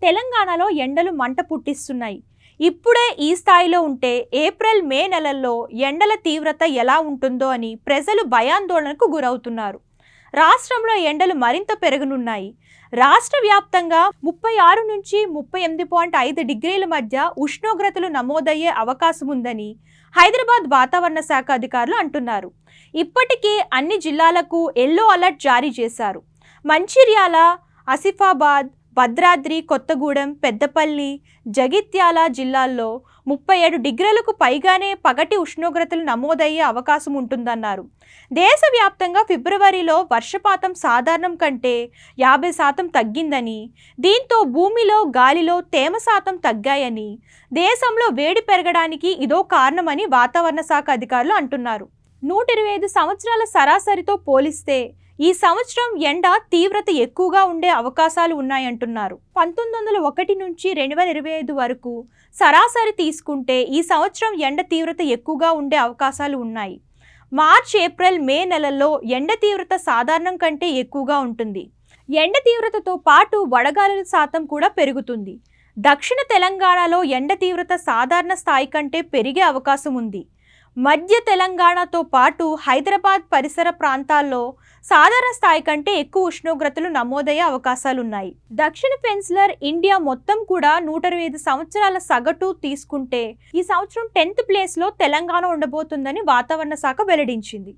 తెలంగాణలో ఎండలు మంట పుట్టిస్తున్నాయి. ఇప్పుడే ఈ స్థాయిలో ఉంటే ఏప్రిల్, మే నెలల్లో ఎండల తీవ్రత ఎలా ఉంటుందో అని ప్రజలు భయాందోళనకు గురవుతున్నారు. రాష్ట్రంలో ఎండలు మరింత పెరగనున్నాయి. రాష్ట్ర వ్యాప్తంగా 36 నుంచి 38.5 డిగ్రీల మధ్య ఉష్ణోగ్రతలు నమోదయ్యే అవకాశం ఉందని హైదరాబాద్ వాతావరణ శాఖ అధికారులు అంటున్నారు. ఇప్పటికే అన్ని జిల్లాలకు ఎల్లో అలర్ట్ జారీ చేశారు. మంచిర్యాల, ఆసిఫాబాద్, భద్రాద్రి కొత్తగూడెం, పెద్దపల్లి, జగిత్యాల జిల్లాల్లో 37 డిగ్రీలకు పైగానే పగటి ఉష్ణోగ్రతలు నమోదయ్యే అవకాశం ఉంటుందన్నారు. దేశవ్యాప్తంగా ఫిబ్రవరిలో వర్షపాతం సాధారణం కంటే 50% తగ్గిందని, దీంతో భూమిలో గాలిలో తేమ శాతం తగ్గాయని, దేశంలో వేడి పెరగడానికి ఇదో కారణమని వాతావరణ శాఖ అధికారులు అంటున్నారు. 125 సంవత్సరాల సరాసరితో పోలిస్తే ఈ సంవత్సరం ఎండ తీవ్రత ఎక్కువగా ఉండే అవకాశాలు ఉన్నాయంటున్నారు. 1901 నుంచి 2025 వరకు సరాసరి తీసుకుంటే ఈ సంవత్సరం ఎండ తీవ్రత ఎక్కువగా ఉండే అవకాశాలు ఉన్నాయి. మార్చ్, ఏప్రిల్, మే నెలల్లో ఎండ తీవ్రత సాధారణం కంటే ఎక్కువగా ఉంటుంది. ఎండ తీవ్రతతో పాటు వడగాలుల శాతం కూడా పెరుగుతుంది. దక్షిణ తెలంగాణలో ఎండ తీవ్రత సాధారణ స్థాయి కంటే పెరిగే అవకాశం ఉంది. మధ్య తెలంగాణతో పాటు హైదరాబాద్ పరిసర ప్రాంతాల్లో సాధారణ స్థాయి కంటే ఎక్కువ ఉష్ణోగ్రతలు నమోదయ్యే అవకాశాలున్నాయి. దక్షిణ పెనిన్సులర్ ఇండియా మొత్తం కూడా 125 సంవత్సరాల సగటు తీసుకుంటే ఈ సంవత్సరం 10th ప్లేస్లో తెలంగాణ ఉండబోతుందని వాతావరణ శాఖ వెల్లడించింది.